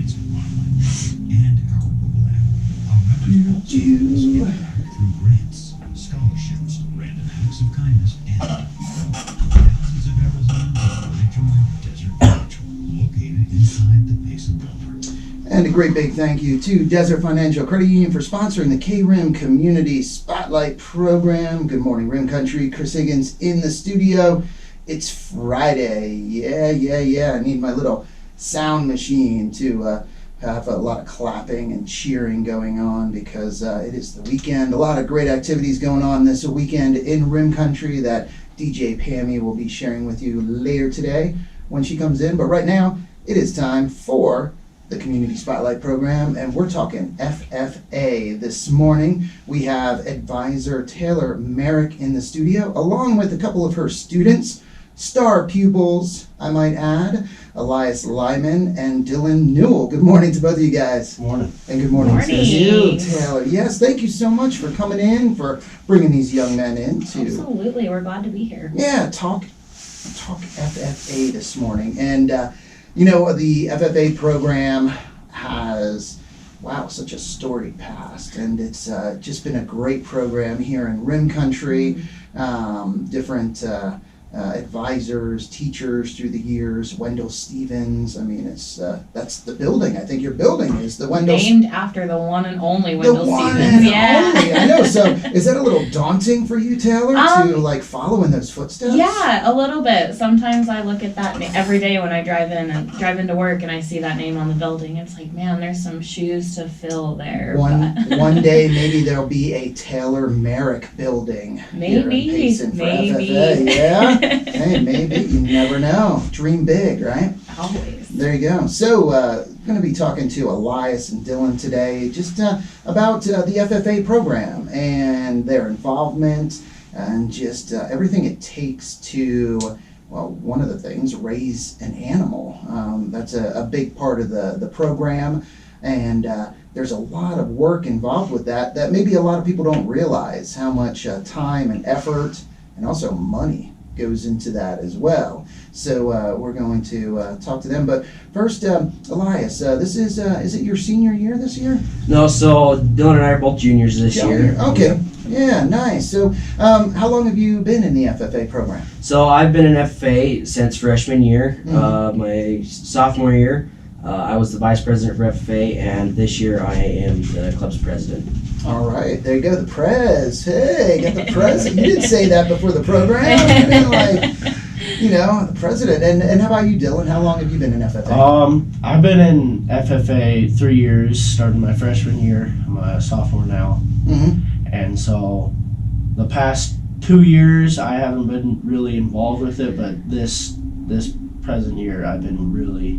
Science, online learning, and our mobile app. Our members also through grants, scholarships, random acts of kindness, and thousands of Arizonans enjoy Desert Financial, located inside the base of Longhorn. And a great big thank you to Desert Financial Credit Union for sponsoring the KRIM Community Spotlight Program. Good morning, Rim Country. Chris Higgins in the studio. It's Friday. Yeah. I need my little sound machine to have a lot of clapping and cheering going on because it is the weekend. A lot of great activities going on this weekend in Rim Country that DJ Pammy will be sharing with you later today when she comes in. But right now, it is time for the Community Spotlight Program, and we're talking FFA. This morning, we have Advisor Taylor Merrick in the studio, along with a couple of her students, star pupils, I might add, Elias Lyman and Dyllan Newell. Good morning to both of you guys. Good morning. And good morning to you, Taylor. Yes, thank you so much for coming in, for bringing these young men in to... Absolutely, we're glad to be here. Yeah, talk FFA this morning. And you know, the FFA program has, such a storied past, and it's just been a great program here in Rim Country. Different advisors, teachers through the years. Wendell Stevens. I mean, it's that's the building. I think your building is the Wendell. Named after the one and only Wendell the one Stevens. And Yeah. only. I know. So, is that a little daunting for you, Taylor, to like follow in those footsteps? Yeah, a little bit. Sometimes I look at that every day when I drive into work and I see that name on the building. It's like, man, there's some shoes to fill there. One day, maybe there'll be a Taylor Merrick building. Maybe. Here in Payson for FFA. Yeah. Hey, maybe. You never know. Dream big, right? Always. There you go. So, going to be talking to Elias and Dyllan today just about the FFA program and their involvement and just everything it takes to, well, one of the things, raise an animal. That's a big part of the program, and there's a lot of work involved with that maybe a lot of people don't realize how much time and effort and also money goes into that as well. So we're going to talk to them. But first, Elias, this is it your senior year this year? No, so Dyllan and I are both juniors this year. Okay. Yeah, nice. So how long have you been in the FFA program? So I've been in FFA since freshman year. My sophomore year, I was the vice president for FFA, and this year I am the club's president. All right, there you go, the prez. Hey, got the president. You didn't say that before the program. You didn't, the president. And how about you, Dyllan? How long have you been in FFA? I've been in FFA 3 years, starting my freshman year. I'm a sophomore now. Mm-hmm. And so the past 2 years, I haven't been really involved with it, but this present year, I've been really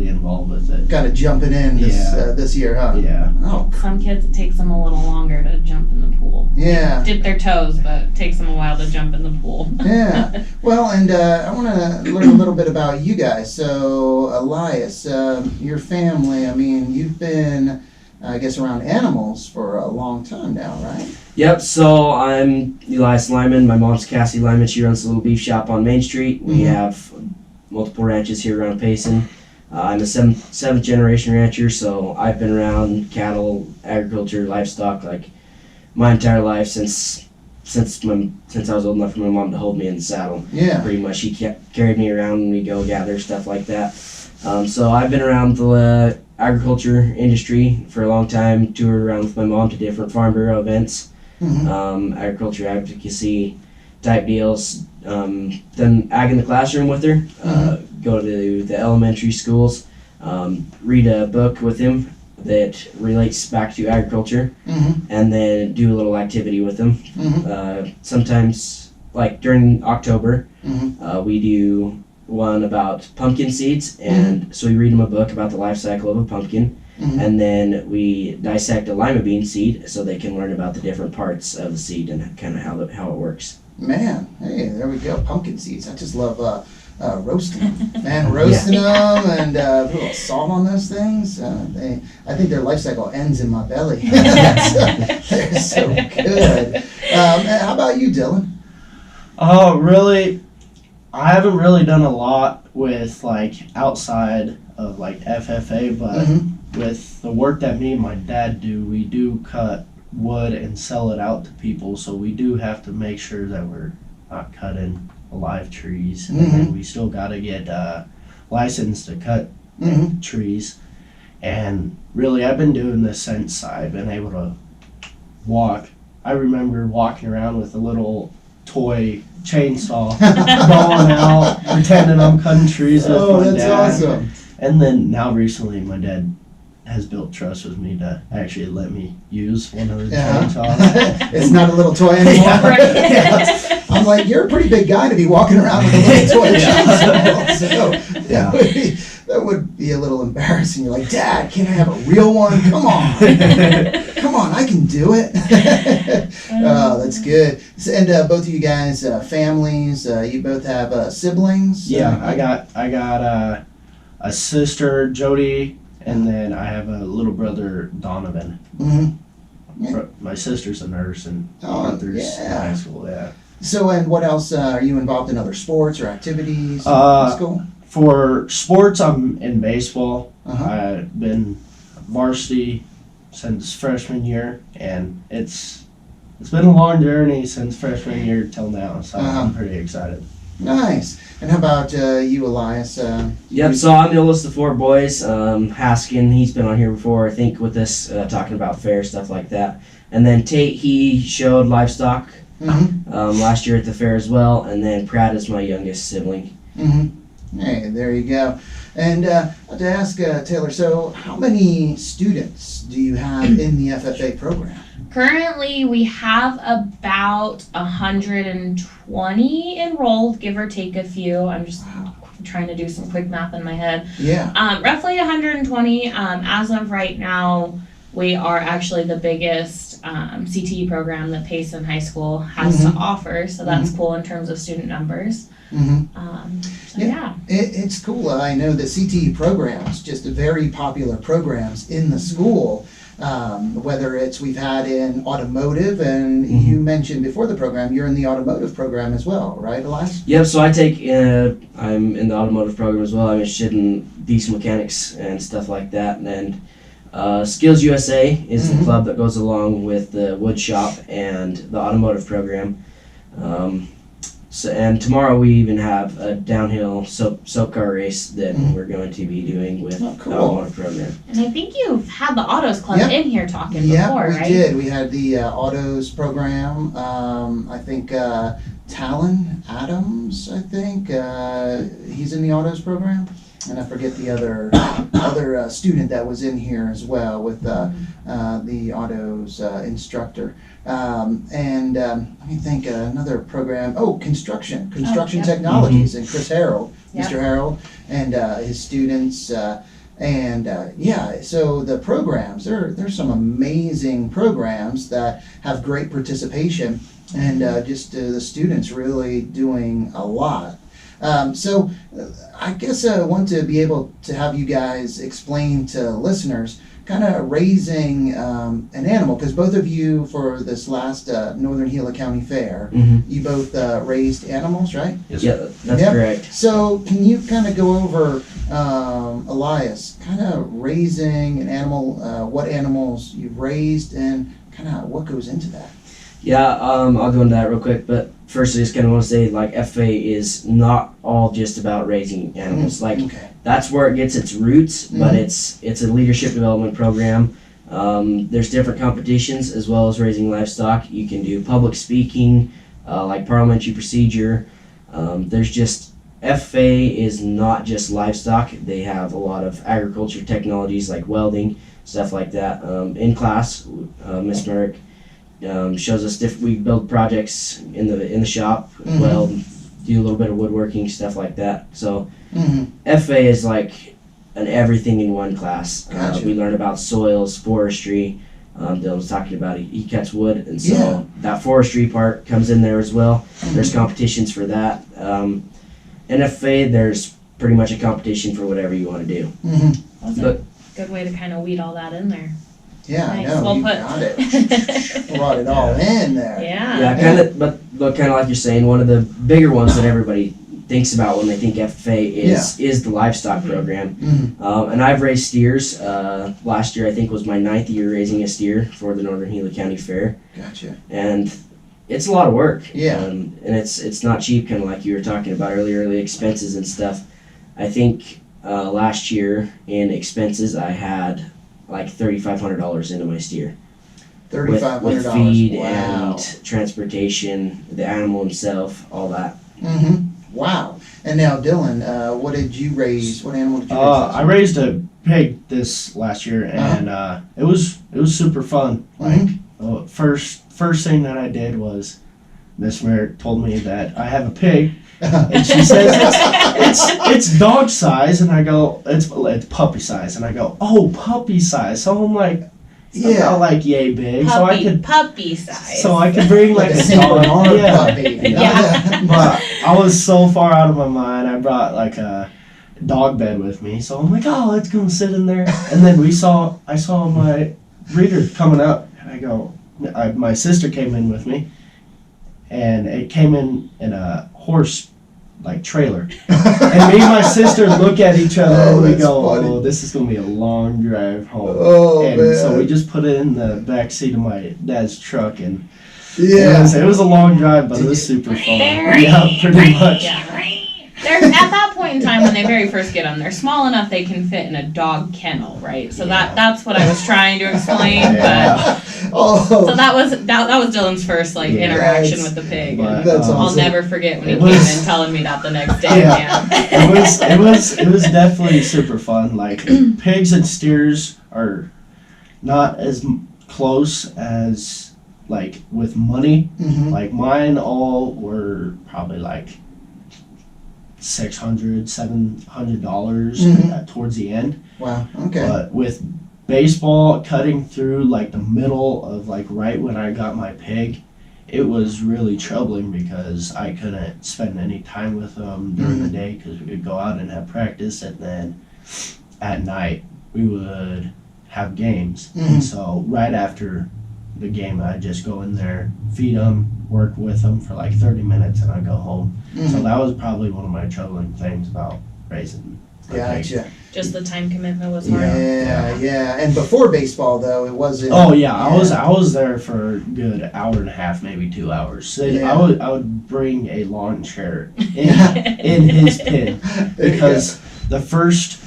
involved with it. Got to jumping in this year, huh? Yeah. Oh, Some kids, it takes them a little longer to jump in the pool. yeah. Dip their toes, but it takes them a while to jump in the pool. Yeah. Well, and I want to learn a little bit about you guys. So, Elias, your family, I mean, you've been, I guess, around animals for a long time now, right? Yep, so I'm Elias Lyman. My mom's Cassie Lyman. She runs a little beef shop on Main Street. We have multiple ranches here around Payson. I'm a seventh generation rancher, so I've been around cattle, agriculture, livestock, like my entire life since I was old enough for my mom to hold me in the saddle. Yeah. Pretty much, she carried me around when we go gather, stuff like that. So I've been around the agriculture industry for a long time, toured around with my mom to different Farm Bureau events, agriculture advocacy type deals, then ag in the classroom with her, go to the elementary schools, read a book with him that relates back to agriculture, and then do a little activity with them. Sometimes, like during October, we do one about pumpkin seeds, and so we read them a book about the life cycle of a pumpkin, and then we dissect a lima bean seed so they can learn about the different parts of the seed and kind of how it works. Man, hey, there we go. Pumpkin seeds. I just love roasting them. Man, roasting them and put a little salt on those things. I think their life cycle ends in my belly. They're so good. How about you, Dyllan? Really, I haven't really done a lot with like outside of like FFA, but with the work that me and my dad do, we do cut wood and sell it out to people. So we do have to make sure that we're not cutting live trees, and then we still got to get licensed to cut trees. And really, I've been doing this since I've been able to walk. I remember walking around with a little toy chainsaw, going out, pretending I'm cutting trees with Oh, my that's dad. awesome. And then now recently, my dad has built trust with me to actually let me use one of the chainsaws. It's not a little toy anymore. Yeah. I'm like, you're a pretty big guy to be walking around with a little toy chainsaw. So that would be a little embarrassing. You're like, Dad, can't I have a real one? Come on. Come on, I can do it. Oh, that's good. And both of you guys, families, you both have siblings? Yeah, I got a sister, Jody, and then I have a little brother, Donovan. My sister's a nurse, and my brother's in high school. Yeah. So, and what else? Are you involved in other sports or activities in school? For sports, I'm in baseball. Uh-huh. I've been varsity since freshman year, and it's been a long journey since freshman year till now, so I'm pretty excited. Nice. And how about you, Elias? Yep, so I'm the oldest of four boys. Haskin, he's been on here before, I think, with us, talking about fair, stuff like that. And then Tate, he showed livestock last year at the fair as well. And then Pratt is my youngest sibling. Hey, there you go. And to ask Taylor, so how many students do you have in the FFA program? Currently, we have about 120 enrolled, give or take a few. I'm just trying to do some quick math in my head. Yeah. Roughly 120. As of right now, we are actually the biggest CTE program that Payson High School has to offer, so that's cool in terms of student numbers. It's cool. I know the CTE programs, just very popular programs in the school. Whether it's we've had in automotive, and you mentioned before the program, you're in the automotive program as well, right, Elias? Yep, so I take, I'm in the automotive program as well. I'm interested in diesel mechanics and stuff like that. And Skills USA is the club that goes along with the wood shop and the automotive program. And tomorrow we even have a downhill soap car race that we're going to be doing with the automotive program. And I think you've had the Autos Club in here talking before, right? Yeah, we did. We had the Autos program. I think Talon Adams, I think, he's in the Autos program. And I forget the other student that was in here as well with the autos instructor. And let me think, another program, construction technologies, and Chris Harold, Mr. Harold, and his students. So the programs, there's some amazing programs that have great participation, and just the students really doing a lot. So I guess I want to be able to have you guys explain to listeners kind of raising an animal, because both of you for this last Northern Gila County Fair, you both raised animals, right? Yes. Yeah, that's correct. So can you kind of go over, Elias, kind of raising an animal, what animals you've raised, and kind of what goes into that? Yeah, I'll go into that real quick, but first I just kind of want to say, like, FFA is not all just about raising animals. That's where it gets its roots, but it's a leadership development program. There's different competitions as well as raising livestock. You can do public speaking, like parliamentary procedure. There's just, FFA is not just livestock. They have a lot of agriculture technologies like welding, stuff like that. In class, Miss Merrick shows us we build projects in the shop, weld, do a little bit of woodworking, stuff like that. So FFA is like an everything in one class. Gotcha. We learn about soils, forestry. Dylan was talking about he cuts wood, and so that forestry part comes in there as well. There's competitions for that. In FFA, there's pretty much a competition for whatever you want to do. That's a good way to kind of weed all that in there. Yeah, Nice. I know, Well you put. got it. Brought it all in there. Yeah. Yeah, kind of, but kind of like you're saying, one of the bigger ones that everybody thinks about when they think FFA is the livestock program. And I've raised steers. Last year I think was my 9th year raising a steer for the Northern Gila County Fair. Gotcha. And it's a lot of work. Yeah. And it's not cheap, kind of like you were talking about earlier, the expenses and stuff. I think last year in expenses I had like $3,500 into my steer. $3,500. With feed Wow. and transportation, the animal himself, all that. Wow. And now, Dylan, what did you raise? What animal did you raise? I raised a pig this last year, and it was super fun. Like first thing that I did was Miss Merrick told me that I have a pig, and she says it's dog size, and I go it's puppy size, and I go, oh, puppy size. So I'm like, not like yay big, Puppy, so I could puppy size. so I could bring like a Saint dog. Bernard Yeah. puppy. Yeah. But I was so far out of my mind. I brought like a dog bed with me, so I'm like, oh, it's gonna sit in there. And then I saw my breeder coming up, and I go, my sister came in with me, and it came in a horse like trailer, and me and my sister look at each other and we that's go, funny. oh, this is gonna be a long drive home. Oh, and man. so we just put it in the back seat of my dad's truck, and Yeah. it was a long drive, but it was super fun. Very- Yeah, pretty much. Yeah. They're at that point in time when they very first get them, they're small enough they can fit in a dog kennel, right? So that's what I was trying to explain. Yeah. Oh. But so that was Dylan's first Yeah. interaction with the pig. But, That's I'll awesome. never forget when he It came was- in telling me that the next day. Yeah. Yeah. It was definitely super fun. Like pigs and steers are not as close as like with money. Like mine all were probably like $600-$700 towards the end. Wow. Okay. But with baseball cutting through like the middle of like right when I got my pig, it was really troubling because I couldn't spend any time with them during the day because we would go out and have practice, and then at night we would have games. And so right after the game, I'd just go in there, feed them, work with them for like 30 minutes, and I'd go home. So that was probably one of my troubling things about raising a pig. Gotcha. Just the time commitment was hard. Yeah. And before baseball, though, it wasn't. Oh yeah, I was there for a good hour and a half, maybe 2 hours. So Yeah. I would bring a lawn chair in his pen because the first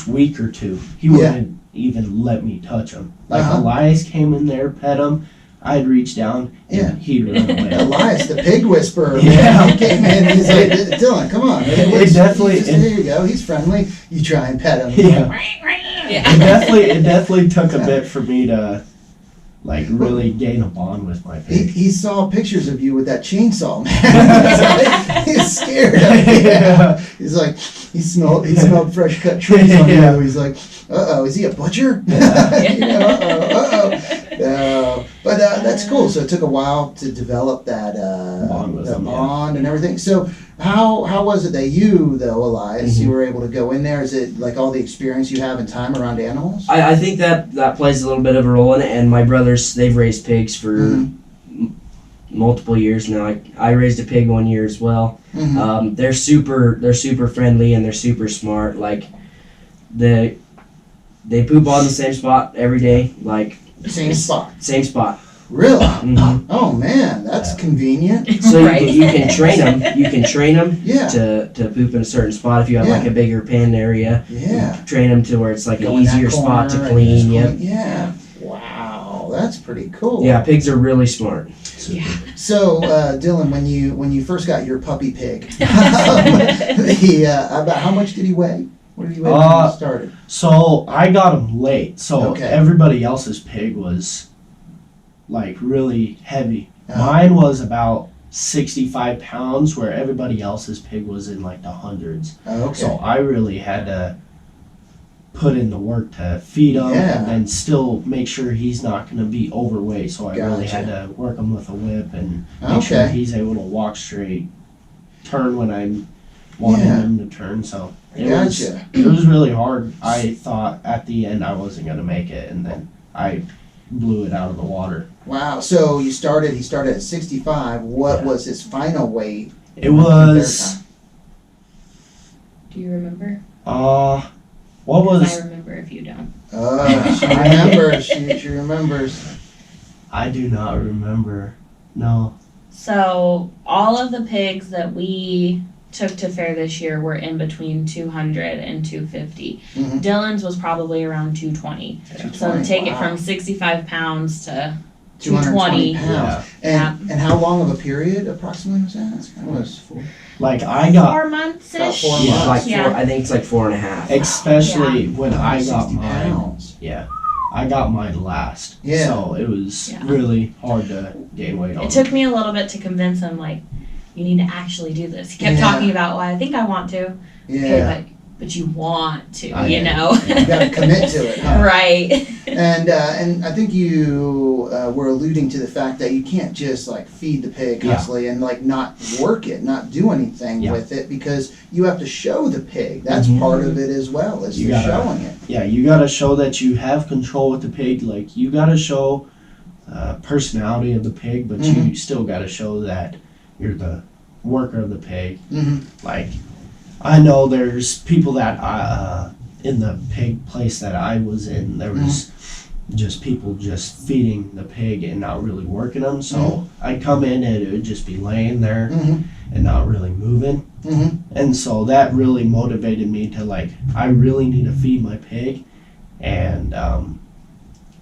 week or two he wouldn't even let me touch him. Like Elias came in there, pet him, I'd reach down and he'd run away. Elias, the pig whisperer. Yeah. Man, he came in. He's like, Dylan, come on. It definitely- There you go. He's friendly. You try and pet him. Yeah. It definitely took a bit for me to like really gain a bond with my pig. He saw pictures of you with that chainsaw, man. He's scared. Yeah. He's like, he smelled fresh cut trees on you. He's like, is he a butcher? But that's cool. So it took a while to develop that Bond with him, bond and everything. So how was it that you, though, Elias, you were able to go in there? Is it like all the experience you have in time around animals? I think that plays a little bit of a role in it, and my brothers, they've raised pigs for multiple years now. I raised a pig 1 year as well. They're super friendly and they're super smart. Like they poop on the same spot every day. Like Same spot. Same spot. Really? Mhm. Oh man, that's convenient. So Right. you can train them. You can train them Yeah. to poop in a certain spot if you have like Yeah. a bigger pen area. Yeah. Train them to where it's like Go an in that easier spot to corner and clean. just Yep. Yeah. Wow, that's pretty cool. Yeah, pigs are really smart. So, Dylan, when you first got your puppy pig, about how much did he weigh? What did he weigh when you started? So I got him late. So Okay. everybody else's pig was like really heavy. Uh-huh. Mine was about 65 pounds, where everybody else's pig was in like the hundreds. Okay. So I really had to put in the work to feed him Yeah. and then still make sure he's not going to be overweight. So I really Gotcha. had to work him with a whip and make sure Okay. he's able to walk straight, turn when I'm wanting Yeah. him to turn. So it Gotcha. was really hard. I thought at the end I wasn't going to make it, and then I blew it out of the water. Wow. So he started at 65. What Yeah. was his final weight? It was Do you remember? What 'Cause was? I remember if you don't. Oh, she remembers. She remembers. I do not remember. No. So all of the pigs that we took to fair this year were in between 200 and 250. Mhm. Dylan's was probably around 220. So to 220, take it wow. from 65 pounds to 220 220. pounds. Yeah. And how long of a period approximately was that? That was Like I got, 4 months About ish. 4 Yeah, months. like Yeah. four, I think it's like 4.5. especially when I got 60 mine. pounds. Yeah, I got mine last. Yeah. So it was Yeah. really hard to gain weight on. It took me a little bit to convince him, like, you need to actually do this. He kept Yeah. talking about, well, I think I want to. Yeah. Okay, but you want to, I you know. know? You gotta commit to it, huh? Right. And I think you were alluding to the fact that you can't just like feed the pig Yeah. constantly and like not work it, not do anything Yeah. with it, because you have to show the pig. That's Mhm. part of it as well, is You the gotta- showing it. Yeah, you gotta show that you have control with the pig. Like you gotta show personality of the pig, but Mhm. you still gotta show that you're the worker of the pig. Mm-hmm. Like I know there's people that in the pig place that I was in, there was just people just feeding the pig and not really working them. So I'd come in and it would just be laying there Mm-hmm. and not really moving. Mm-hmm. And so that really motivated me to like, I really need to feed my pig and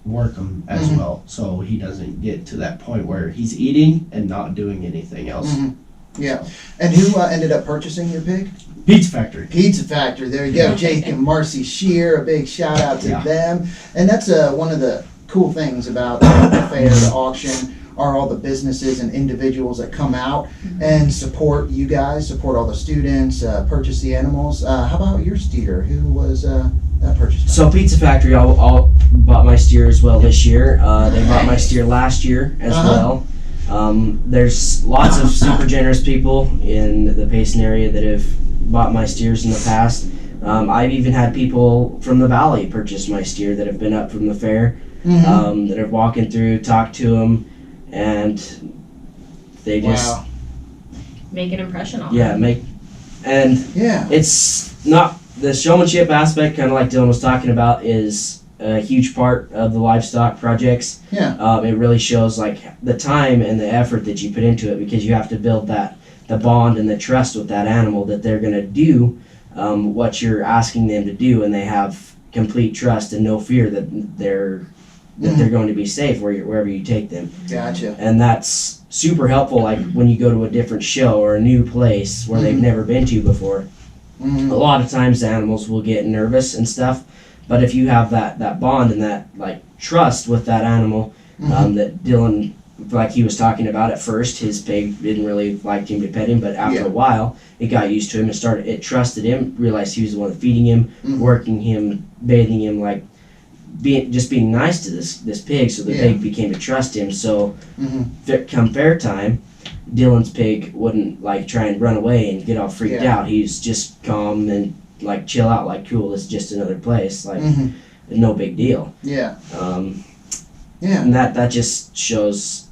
work him as Mhm. well, so he doesn't get to that point where he's eating and not doing anything else. Mm-hmm. Yeah. And who ended up purchasing your pig? Pizza Factory. Pizza Factory. There you go. Jake and Marcy Shear. A big shout out to Yeah. them. And that's one of the cool things about the fair, the auction, are all the businesses and individuals that come out and support you guys, support all the students, purchase the animals. How about your steer? Who was that purchased? So Pizza Factory all bought my steer as well this year. They bought my steer last year as well. There's lots of super generous people in the Payson area that have bought my steers in the past. I've even had people from the valley purchase my steer that have been up from the fair, Mhm. that are walking through, talk to them, and they just Wow. Make an impression on yeah them. make and Yeah. it's not the showmanship aspect, kind of like Dylan was talking about, is a huge part of the livestock projects. Yeah. It really shows like the time and the effort that you put into it, because you have to build the bond and the trust with that animal that they're going to do what you're asking them to do, and they have complete trust and no fear that they're going to be safe wherever you take them. Gotcha. And that's super helpful, like when you go to a different show or a new place where they've never been to before. Mhm. A lot of times the animals will get nervous and stuff, but if you have that bond and that like trust with that animal, Mhm. that Dylan, like he was talking about at first, his pig didn't really like him to pet him, but after Yeah. a while it got used to him and it trusted him, realized he was the one feeding him, Mhm. working him, bathing him, like being nice to this pig, so the Yeah. pig became to trust him. So Mhm. come fair time, Dylan's pig wouldn't like try and run away and get all freaked Yeah. out. He's just calm and like chill out, like cool, it's just another place, like Mhm. no big deal. Yeah. Um, Yeah. and that just shows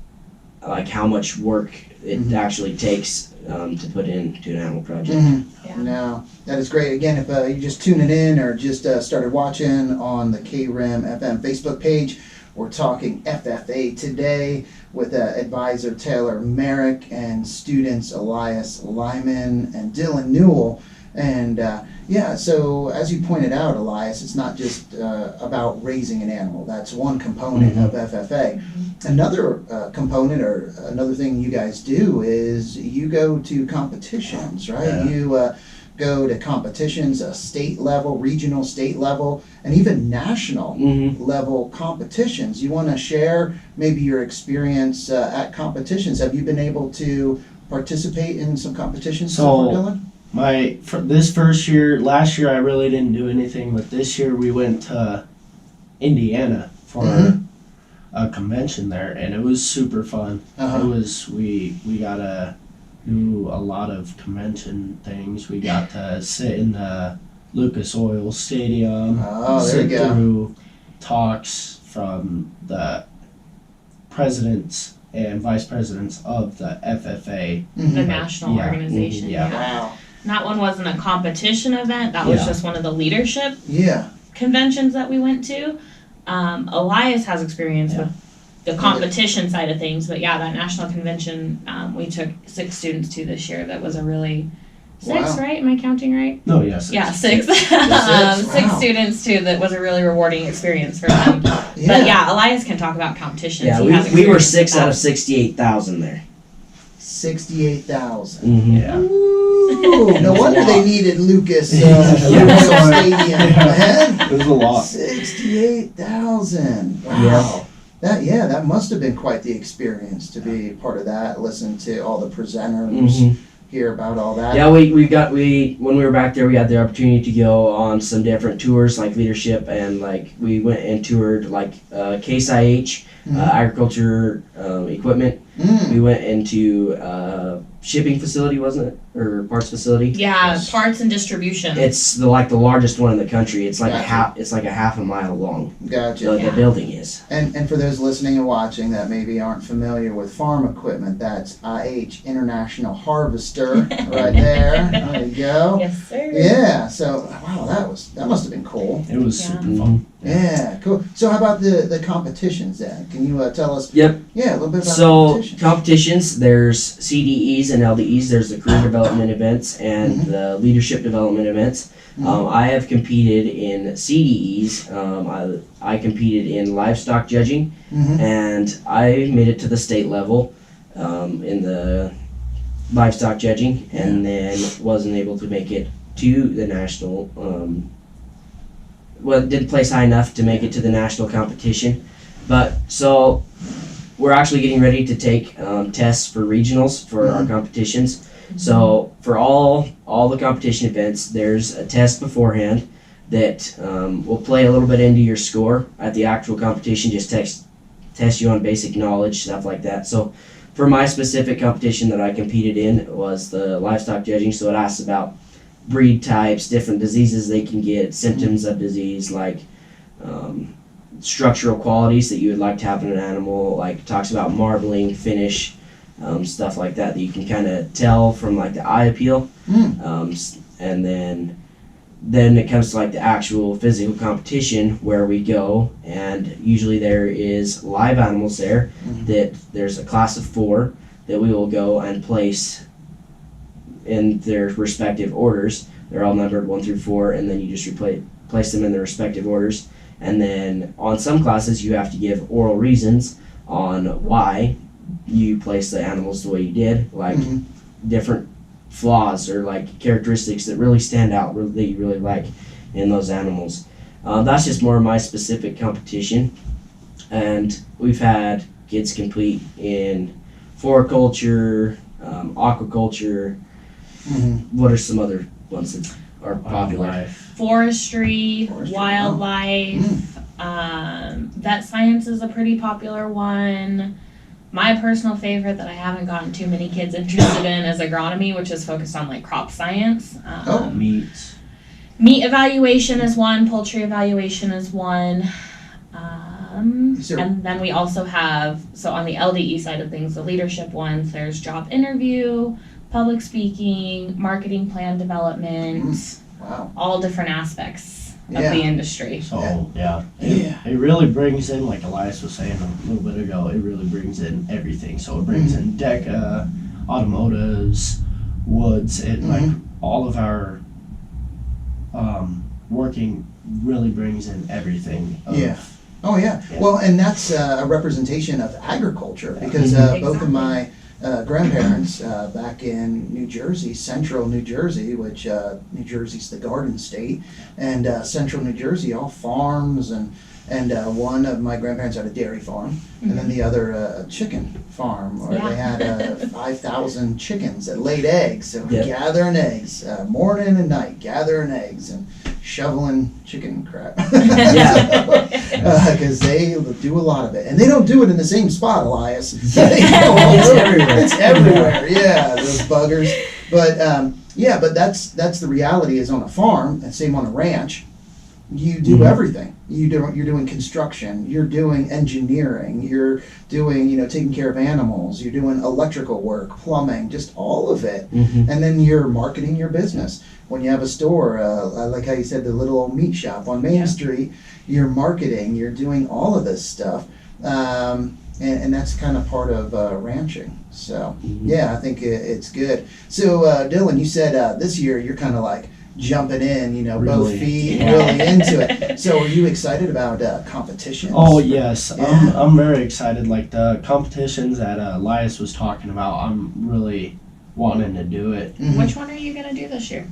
like how much work it Mhm. actually takes to put into an animal project. Mhm. Yeah. No, that is great. Again, if you just tuning in or just started watching on the KRIM FM Facebook page, we're talking FFA today with Advisor Taylor Merrick and students Elias Lyman and Dyllan Newell. And yeah, so as you pointed out, Elias, it's not just about raising an animal. That's one component of FFA. Another component or another thing you guys do is you go to competitions, right? Yeah. You go to competitions, state level, regional, state level, and even national Mm-hmm. level competitions. You want to share maybe your experience at competitions. Have you been able to participate in some competitions so far, So- Dylan? This first year, last year I really didn't do anything, but this year we went to Indiana for Mhm. a convention there, and it was super fun. Uh-huh. It was we got to do a lot of convention things. We got to sit in the Lucas Oil Stadium, Oh, there sit you go. through talks from the presidents and vice presidents of the FFA. The Mhm. national Yeah. organization. Yeah. Wow. That one wasn't a competition event. That was Yeah. just one of the leadership Yeah. conventions that we went to. Elias has experience with the competition side of things, but yeah, that national convention we took 6 students to this year. That was a really six, Wow. right? Am I counting right? No, yes. Yeah, 6. Six, Six wow. students too. That was a really rewarding experience for them. But yeah, Elias can talk about competitions. Yeah, He has we were experience 6 with out that. of 68,000 there. 68,000. Mm-hmm. Yeah. Ooh, no wonder they needed Lucas Yeah. Stadium, man. It was a lot. 68,000. Wow. That must have been quite the experience to be part of that, listen to all the presenters, Mm-hmm. hear about all that. Yeah, when we were back there, we had the opportunity to go on some different tours, like leadership, and like we went and toured like Case IH, agriculture equipment. Mm. We went into shipping facility, wasn't it, or parts facility? Yeah, Yes. parts and distribution. It's the largest one in the country. It's like Gotcha. a half a mile long. Gotcha. The Yeah. building is. And for those listening and watching that maybe aren't familiar with farm equipment, that's IH International Harvester right there. There you go. Yes, sir. Yeah. So wow, that must have been cool. It was Yeah. super fun. Yeah, cool. So how about the competitions then? Can you tell us? Yep. Yeah, a little bit about So competitions. competitions, there's CDEs and LDEs. There's the career development events and the leadership development events. I have competed in CDEs. I competed in livestock judging, Mhm. and I made it to the state level in the livestock judging, and then wasn't able to make it to the national. Didn't place high enough to make it to the national competition, but so we're actually getting ready to take tests for regionals for our competitions. So for all the competition events, there's a test beforehand that will play a little bit into your score at the actual competition. Just test you on basic knowledge, stuff like that. So for my specific competition that I competed in was the livestock judging. So it asks about breed types, different diseases they can get, symptoms of disease, like structural qualities that you would like to have in an animal, like talks about marbling, finish, stuff like that you can kind of tell from like the eye appeal. And then it comes to like the actual physical competition where we go, and usually there is live animals there that there's a class of 4 that we will go and place in their respective orders. They're all numbered 1 through 4, and then you just place them in their respective orders. And then on some classes you have to give oral reasons on why you place the animals the way you did, like different flaws or like characteristics that really stand out that you really like in those animals. That's just more of my specific competition, and we've had kids compete in floriculture, aquaculture. What are some other ones that are popular? Wildlife. Forestry, Forestry, wildlife, vet science is a pretty popular one. My personal favorite that I haven't gotten too many kids interested in is agronomy, which is focused on like crop science. Meat. Meat evaluation is one, poultry evaluation is one. And then we also have, so on the LDE side of things, the leadership ones, there's job interview, public speaking, marketing plan development, Wow. all different aspects of Yeah. the industry. So Yeah. it really brings in, like Elias was saying a little bit ago, it really brings in everything. So it brings in DECA, automotives, woods, and like all of our working really brings in everything. Yeah. Oh yeah. Yeah. Well, and that's a representation of agriculture because both of my grandparents back in New Jersey, central New Jersey, which New Jersey's the Garden State, and central New Jersey, all farms, and one of my grandparents had a dairy farm, and then the other a chicken farm, where they had 5,000 chickens that laid eggs. So gathering eggs, morning and night, gathering eggs and shoveling chicken crap. Because they do a lot of it, and they don't do it in the same spot, Elias. It's everywhere. It's everywhere. Yeah, those buggers. But but that's the reality is on a farm, and same on a ranch. You do everything. You're doing construction. You're doing engineering. You're doing, taking care of animals. You're doing electrical work, plumbing, just all of it. Mm-hmm. And then you're marketing your business. When you have a store, like how you said, the little old meat shop on Main Street, you're marketing. You're doing all of this stuff. And that's kind of part of ranching. So, yeah, I think it's good. So, Dylan, you said this year you're kind of like jumping in, both Really? feet, really into it. So, are you excited about competitions? Oh yes, Yeah. I'm very excited. Like the competitions that Elias was talking about, I'm really wanting to do it. Mhm. Which one are you gonna do this year?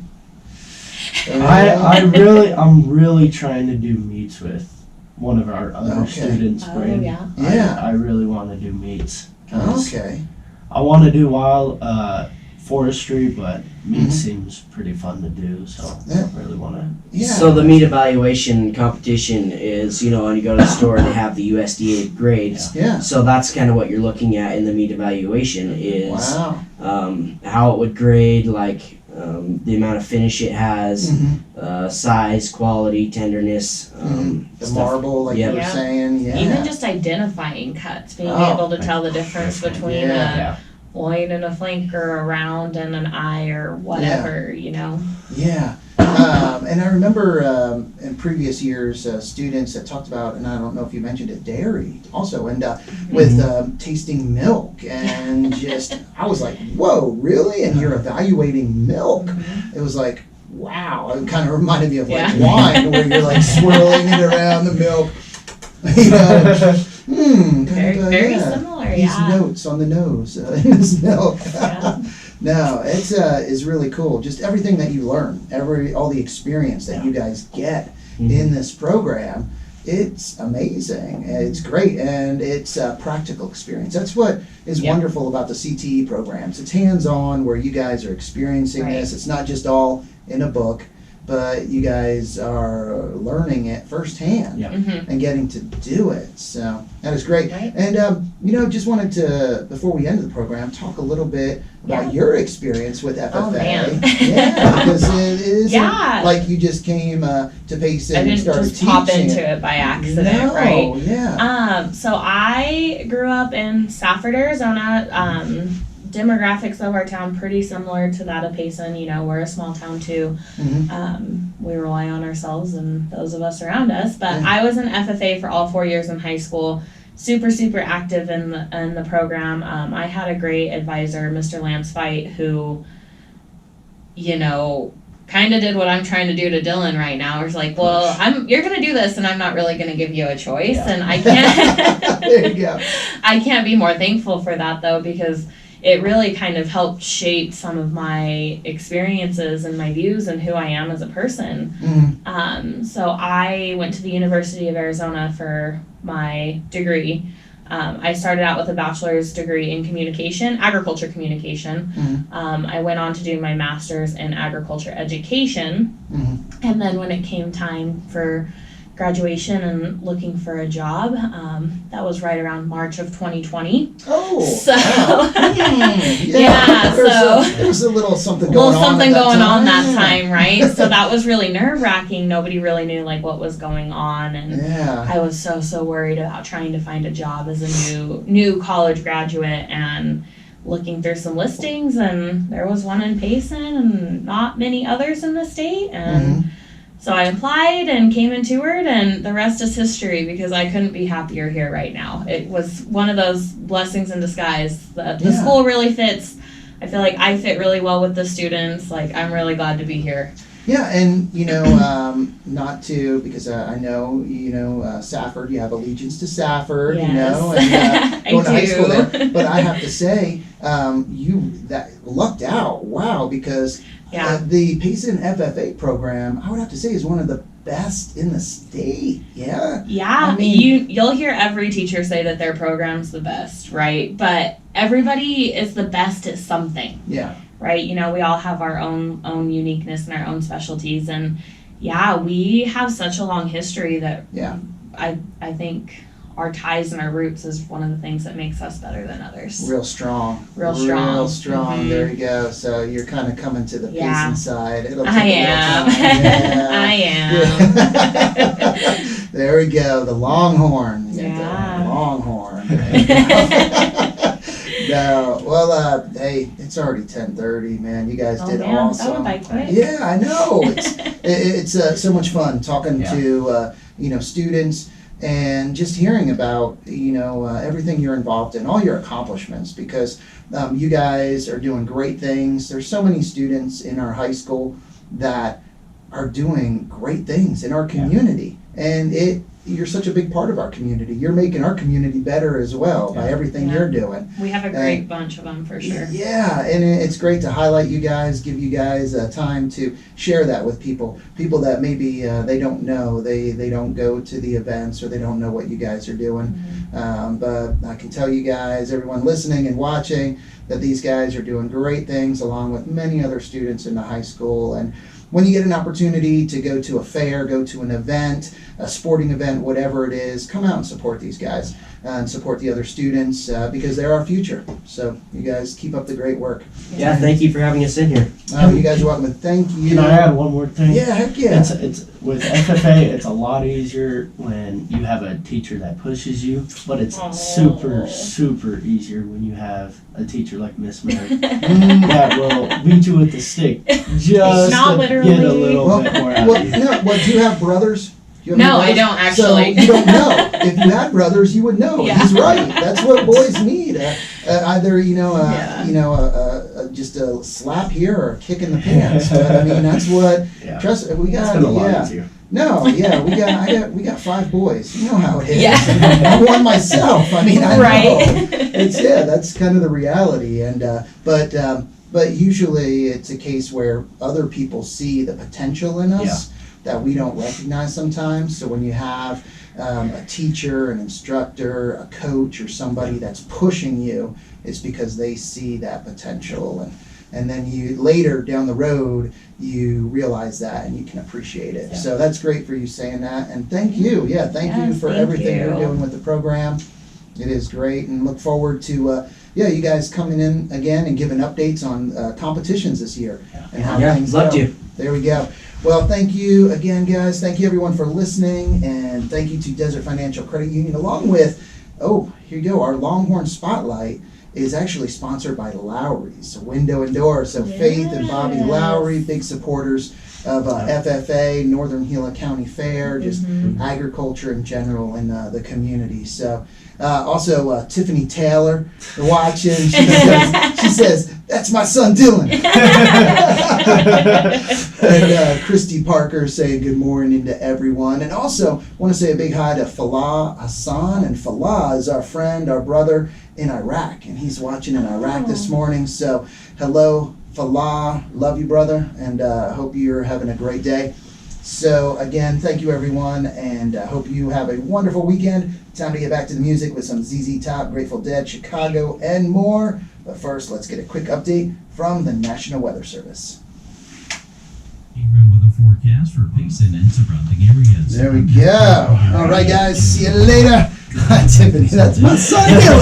I'm really trying to do meets with one of our other Okay. students, Oh, Brandon. yeah. Yeah. I really want to do meets. 'Cause Okay. I want to do wild forestry, but meat Mhm. seems pretty fun to do, so Yeah. I really want to. Yeah. So the meat evaluation competition is, when you go to the store, they have the USDA grades. Yeah. So that's kind of what you're looking at in the meat evaluation is Wow. how it would grade, like the amount of finish it has, Mhm. size, quality, tenderness, The stuff. marble, like Yeah. you were Yeah. saying. Yeah. Even just identifying cuts, being Oh. able to tell the difference between Yeah. Yeah. a loin and a flank or a round and an eye or whatever, Yeah. And I remember in previous years, students that talked about, and I don't know if you mentioned it, dairy also, and with tasting milk, and just, I was like, whoa, really? And you're evaluating milk. It was like, wow. It kind of reminded me of like Yeah. wine, where you're like swirling it around the milk. Very similar, These yeah. notes on the nose in this milk. Yeah. No, it's is really cool. Just everything that you learn, all the experience that you guys get in this program, it's amazing. It's great, and it's a practical experience. That's what is wonderful about the CTE programs. It's hands-on, where you guys are experiencing this. It's not just all in a book, but you guys are learning it firsthand Yeah. and getting to do it. So that is great. Right. And just wanted to, before we end the program, talk a little bit about your experience with FFA. Oh, man. Yeah, because it isn't Yeah. like you just came to Payson I and didn't started just teaching. pop into it by accident, No, right? yeah. So I grew up in Safford, Arizona. Demographics of our town pretty similar to that of Payson. We're a small town too. Mhm. We rely on ourselves and those of us around us. But Yeah. I was in FFA for all 4 years in high school. Super active in the program. I had a great advisor, Mr. Lance Fight, who, kind of did what I'm trying to do to Dylan right now. It's like, well, you're gonna do this, and I'm not really gonna give you a choice, and I can't. There you go. I can't be more thankful for that though, because it really kind of helped shape some of my experiences and my views and who I am as a person. Mhm. So I went to the University of Arizona for my degree. I started out with a bachelor's degree in agriculture communication. I went on to do my master's in agriculture education. And then when it came time for graduation and looking for a job, that was right around March of 2020. Oh. So, wow. yeah, There's a little something a going little on. something at that going on time. that time, right? So that was really nerve-wracking. Nobody really knew what was going on, and Yeah. I was so worried about trying to find a job as a new college graduate, and looking through some listings, and there was one in Payson and not many others in the state, and so I applied and came and toured, and the rest is history, because I couldn't be happier here right now. It was one of those blessings in disguise. The school really fits. I feel like I fit really well with the students. I'm really glad to be here. Yeah, and not to, because I know Safford. You have allegiance to Safford, and I going to high school do. there. But I have to say, you lucked out. Wow, because the Payson FFA program, I would have to say, is one of the best in the state. Yeah. Yeah, I mean, you'll hear every teacher say that their program's the best, right? But everybody is the best at something. Yeah. Right? We all have our own uniqueness and our own specialties, and we have such a long history that I think our ties and our roots is one of the things that makes us better than others. Real strong. Real strong. Real strong. Mhm. There you go. So you're kind of coming to the Yeah. pacing side. It'll take I a little am. time. Yeah. I am. Yeah. There we go. The Longhorn. Yeah. The Longhorn. There you go. No. Well, hey, it's already 10:30, man. You guys did man, awesome. that went by quick. Yeah, I know. It's so much fun talking Yeah. to students and just hearing about everything you're involved in, all your accomplishments, because you guys are doing great things. There's so many students in our high school that are doing great things in our community, and you're such a big part of our community. You're making our community better as well by everything Yeah. you're doing. We have a great bunch of them for sure. Yeah, and it's great to highlight you guys, give you guys time to share that with people that maybe they don't know, they don't go to the events, or they don't know what you guys are doing. But I can tell you guys, everyone listening and watching, that these guys are doing great things along with many other students in the high school. And when you get an opportunity to go to a fair, go to an event, a sporting event, whatever it is, come out and support these guys and support the other students because they're our future. So you guys keep up the great work. Yeah, thank you for having us in here. You guys are welcome. And thank you. Can I add one more thing? Yeah, heck yeah. It's with FFA. It's a lot easier when you have a teacher that pushes you, but it's super easier when you have a teacher like Miss Merrick that will beat you with the stick just Not to literally. get a little bit more out of you. Do you have brothers? Do you have No, any I brothers? don't actually. So you don't know. If you had brothers, you would know. Yeah. He's right. That's what boys need. Either just a slap here or a kick in the pants. But I mean, that's what. Yeah. Trust we It's got. been a lot Yeah. easier. No, yeah, we got 5 boys. You know how it is. Yeah. I'm one myself. I mean, I Right. know. That's kind of the reality. And but usually it's a case where other people see the potential in us that we don't recognize sometimes. So when you have a teacher, an instructor, a coach, or somebody that's pushing you, it's because they see that potential, and then you later down the road you realize that and you can appreciate it. Yeah. So that's great for you saying that, and thank you. Yeah, thank you Yes, for thank everything you're you. doing with the program. It is great, and look forward to you guys coming in again and giving updates on competitions this year and how Yeah, things love go. to. There we go. Well, thank you again, guys. Thank you, everyone, for listening, and thank you to Desert Financial Credit Union, along with, here you go, our Longhorn Spotlight is actually sponsored by Lowry's Window and Door. So Faith and Bobby Yes. Lowry, big supporters of FFA, Northern Gila County Fair, just agriculture in general in the community. So also Tiffany Taylor watching. She says, that's my son Dylan. And Christy Parker saying good morning to everyone. And also want to say a big hi to Falah Hassan. And Falah is our friend, our brother in Iraq. And he's watching in Iraq this morning. So hello, Falah. Love you, brother. And hope you're having a great day. So again, thank you, everyone. And hope you have a wonderful weekend. Time to get back to the music with some ZZ Top, Grateful Dead, Chicago, and more. But first, let's get a quick update from the National Weather Service. KRIM weather forecast for Payson and surrounding areas. There we go. All right, guys. See you later. Tiffany, that's my son, Dylan.